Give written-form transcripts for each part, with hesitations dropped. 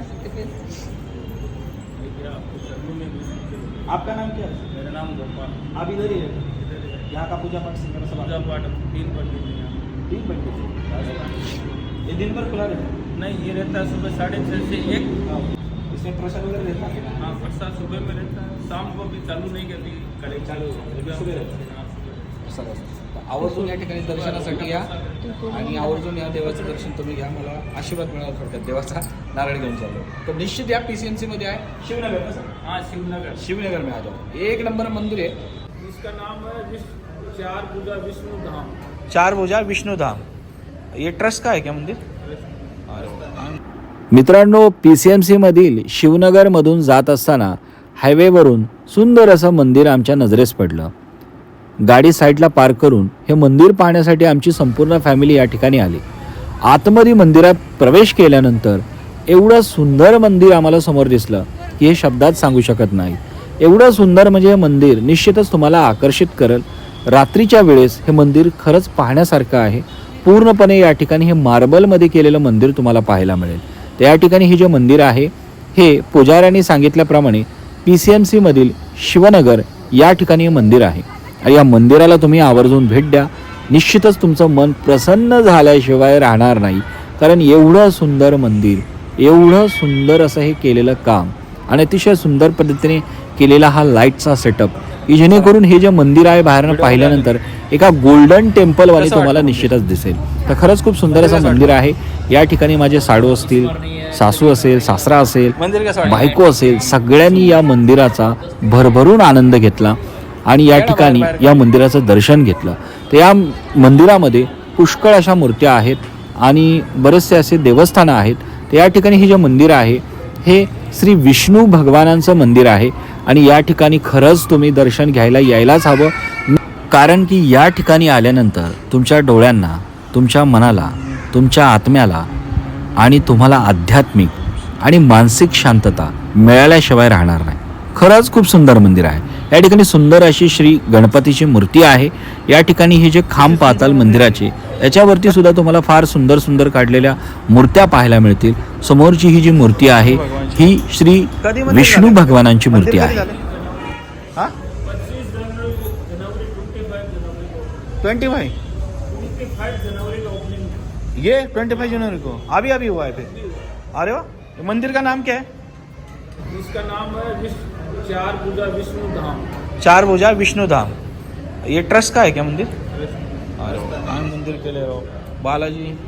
सकते फिर। आपका नाम क्या है? मेरा नाम गोपाल। आप इधर ही रहते हैं? यहाँ का पूजा पाठ सिंगर सब पूजा पाठ 3 पंडित हैं यहाँ। 3 बजे ये दिन भर खुला रहता है? नहीं, ये रहता है सुबह 6:30 से 1। इसमें प्रसाद वगैरह रहता है? हाँ, प्रसाद सुबह में रहता है, शाम को भी चालू नहीं करती, कड़े चालू सुबह रहता है। हाँ, सुबह। आवर्जून या ठिकाणी दर्शनासाठी या आणि आवर्जून या देवाचं दर्शन तुम्ही घ्या. मला आशीर्वाद मिळाला थोडक्यात देवाचा. नारळ घेऊन चाललो तर निश्चित या PCMC मध्ये आहे. शिवनगर का सर? हाँ, शिवनगर। शिवनगर में आ जाओ. एक नंबर मंदिर आहे. इसका नाम है 4 भुजा विष्णु धाम। 4 भुजा विष्णु धाम. ये ट्रस्ट का है क्या मंदिर? मित्रांनो, PCMC मधील शिवनगरमधून जात असताना हायवेवरून सुंदर असं मंदिर आमच्या नजरेस पडलं. गाडी साईडला पार्क करून हे मंदिर पाहण्यासाठी आमची संपूर्ण फॅमिली या ठिकाणी आली. आतमध्ये मंदिरात प्रवेश केल्यानंतर एवढं सुंदर मंदिर आम्हाला समोर दिसलं की हे शब्दात सांगू शकत नाही. एवढं सुंदर म्हणजे हे मंदिर निश्चितच तुम्हाला आकर्षित करेल. रात्रीच्या वेळेस हे मंदिर खरंच पाहण्यासारखं आहे. पूर्णपणे या ठिकाणी हे मार्बलमध्ये केलेलं मंदिर तुम्हाला पाहायला मिळेल. तर या ठिकाणी हे जे मंदिर आहे हे पुजाऱ्यांनी सांगितल्याप्रमाणे PCMC मधील शिवनगर या ठिकाणी हे मंदिर आहे. आणि या मंदिराला तुम्ही आवर्जून भेट द्या. निश्चितच तुमचं मन प्रसन्न झाल्याशिवाय राहणार नाही. कारण एवढं सुंदर मंदिर, एवढं सुंदर असं हे केलेलं काम आणि अतिशय सुंदर पद्धतीने केलेला हा लाईटचा सेटअप की जेणेकरून हे जे मंदिर आहे बाहेरनं पाहिल्यानंतर एका गोल्डन टेम्पलवाले तुम्हाला निश्चितच दिसेल. तर खरंच खूप सुंदर असं मंदिर आहे. या ठिकाणी माझे साडू असतील, सासू असेल, सासरा असेल, बायको असेल, सगळ्यांनी या मंदिराचा भरभरून आनंद घेतला आणि या ठिकाणी या मंदिराचं दर्शन घेतलं. तर या मंदिरामध्ये पुष्कळ अशा मूर्त्या आहेत आणि बरेचसे असे देवस्थानं आहेत. तर या ठिकाणी हे जे मंदिर आहे हे श्री विष्णू भगवानांचं मंदिर आहे आणि या ठिकाणी खरंच तुम्ही दर्शन घ्यायला यायलाच हवं. कारण की या ठिकाणी आल्यानंतर तुमच्या डोळ्यांना, तुमच्या मनाला, तुमच्या आत्म्याला आणि तुम्हाला आध्यात्मिक आणि मानसिक शांतता मिळाल्याशिवाय राहणार नाही. खरंच खूप सुंदर मंदिर आहे. या ठिकाणी सुंदर अशी श्री गणपतीची मूर्ती आहे. या ठिकाणी हे जे खांब पाहताल मंदिराचे याच्यावरती सुद्धा तुम्हाला फार सुंदर सुंदर काढलेल्या मूर्त्या पाहायला मिळतील. समोरची ही जी मूर्ती आहे ही श्री विष्णू भगवानांची मूर्ती आहे. 25 ये 25 जनवरी को अभी हुआ है फिर. अरे वाह. मंदिर का नाम क्या है? इसका नाम है 4 भुजा विष्णु धाम। 4 भुजा विष्णु धाम. ये ट्रस्ट का है क्या मंदिर? अरे वाह, मंदिर के लिए बालाजी.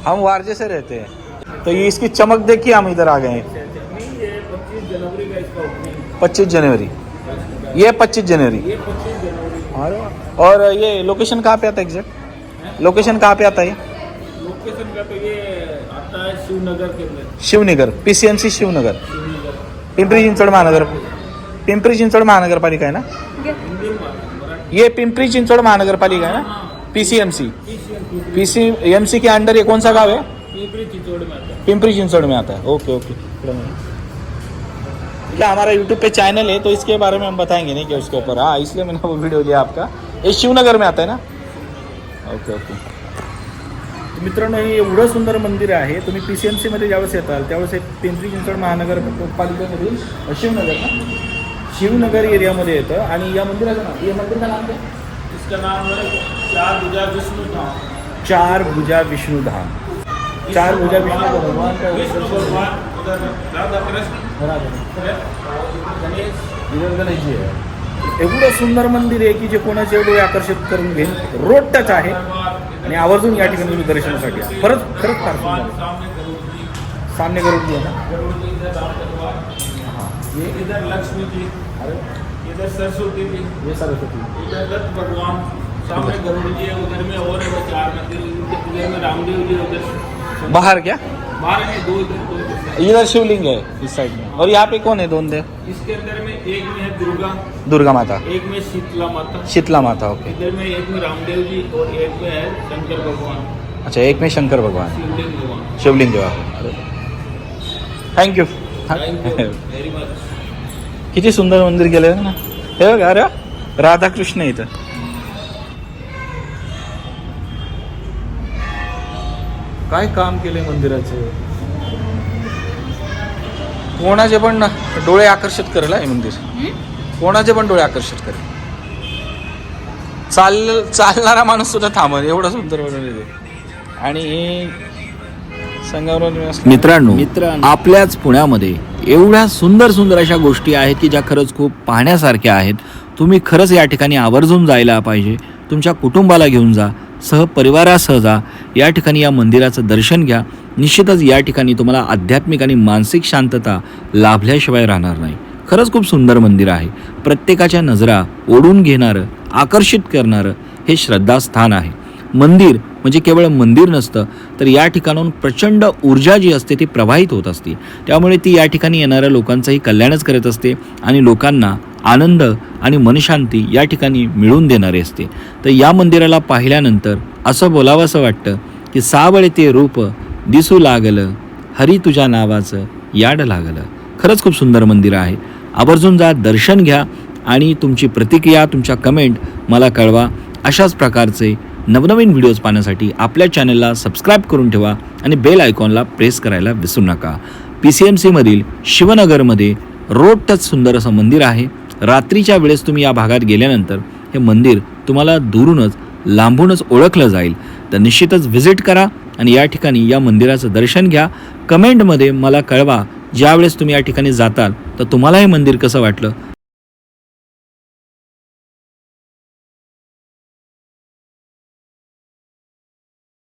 हम वारजे से रहते हैं तो ये इसकी चमक देखिए हम इधर आ गए हैं. 25 जनवरी का इसका ओपनिंग। 25 जनवरी. ये 25 जनवरी. अरे वाह. और ये लोकेशन कहाँ पे आता है एग्जैक्ट? लोकेशन कहाँ पे आता है? लोकेशन का तो ये आता है शिवनगर के अंदर। शिवनगर. PCMC शिवनगर. पिंपरी चिंचवड महानगरपालिका है ना? ये पिंपरी चिंचवड महानगरपालिका है ना? PCMC के अंडर ये कौन सा गाँव है? पिंपरी चिंचवड में आता है. ओके. क्या हमारा यूट्यूब पे चैनल है तो इसके बारे में हम बताएंगे नहीं क्या उसके ऊपर. हाँ, इसलिए मैंने वो वीडियो लिया आपका. ये शिवनगर में आता है ना? ओके. मित्रांनो, हे एवढं सुंदर मंदिर आहे. तुम्ही PCMC मध्ये ज्यावेळेस येताल त्यावेळेस हे पिंपरी चिंचवड महानगरपालिकेमधील शिवनगर एरियामध्ये येतं. आणि या मंदिराचं नाव, या मंदिर का नाम क्या? इसका नाम है 4 भुजा विष्णु धाम। 4 भुजा विष्णु धाम. 4 भुजा विष्णु भगवान का विष्णु भगवान, उधर राधा कृष्ण, गणेश, इधर गणेश जी आहे. एवढं सुंदर मंदिर आहे की जे कोणाचे डोळे आकर्षित करून घेईल. रोड टच आहे आणि आवर्जून या ठिकाणी तुम्ही दर्शनासाठी या. खरंच फार सुंदर. सामने गरुड जी है ना? ये इधर लक्ष्मी जी, इधर सरस्वती जी, ये सरस्वती. इधर दत्त भगवान, सामने गरुड़ जी है, उधर में और है 4 मंदिर. इधर में रामदेव जी, उधर बाहर क्या? बाहर में 2 इधर इधर शिवलिंग है इस साइड में. और यहाँ पे कौन है? दोन दे. इसके अंदर में एक में है दुर्गा माता, एक में शीतला माता. ओके. इधर में एक में रामदेव जी और एक में है शंकर भगवान. अच्छा, एक में शंकर भगवान, शिवलिंग भगवान. शिवलिंग देवा. थँक्यू. Very much. किती सुंदर मंदिर केलं ना. हे बघा. अरे राधाकृष्ण इथं. काय काम केले मंदिराचे. कोणाचे पण डोळे आकर्षित करेल हे मंदिर, कोणाचे पण डोळे आकर्षित करेल. चालणारा माणूस सुद्धा थांबेल एवढं सुंदर बनवलेलं आहे. आणि हे संगमरवरी मित्रांनो, आपल्याच पुण्यामध्ये एवढ्या सुंदर सुंदर अशा गोष्टी आहेत की ज्या खरंच खूप पाहण्यासारख्या आहेत. तुम्ही खरंच या ठिकाणी आवर्जून जायला पाहिजे. तुमच्या कुटुंबाला घेऊन जा, सहपरिवारासह जा. या ठिकाणी या मंदिराचं दर्शन घ्या. निश्चितच या ठिकाणी तुम्हाला आध्यात्मिक आणि मानसिक शांतता लाभल्याशिवाय राहणार नाही. खरंच खूप सुंदर मंदिर आहे. प्रत्येकाच्या नजरा ओढून घेणारं, आकर्षित करणारं हे श्रद्धास्थान आहे. मंदिर म्हणजे केवळ मंदिर नसतं, तर या ठिकाणाहून प्रचंड ऊर्जा जी असते ती प्रवाहित होत असते. त्यामुळे ती या ठिकाणी येणाऱ्या लोकांचंही कल्याणच करत असते आणि लोकांना आनंद आणि मनशांती या ठिकाणी मिळवून देणारी असते. तर या मंदिराला पाहिल्यानंतर असं बोलावंसं वाटतं की सावळे ते रूप दिसू लागलं, हरी तुझ्या नावाचं याड लागलं. खरंच खूप सुंदर मंदिर आहे. आवर्जून जा, दर्शन घ्या आणि तुमची प्रतिक्रिया, तुमच्या कमेंट मला कळवा. अशाच प्रकारचे नवनवीन व्हिडिओज पाहण्यासाठी आपल्या चॅनलला सबस्क्राईब करून ठेवा आणि बेल आयकॉनला प्रेस करायला विसरू नका. PCMCमधील शिवनगरमध्ये रोड टच सुंदर असं मंदिर आहे. रात्रीच्या वेळेस तुम्ही या भागात गेल्यानंतर हे मंदिर तुम्हाला दुरूनच, लांबूनच ओळखलं जाईल. तर निश्चितच व्हिजिट करा आणि या ठिकाणी या मंदिराचं दर्शन घ्या. कमेंटमध्ये मला कळवा ज्यावेळेस तुम्ही या ठिकाणी जाताल तर तुम्हाला हे मंदिर कसं वाटलं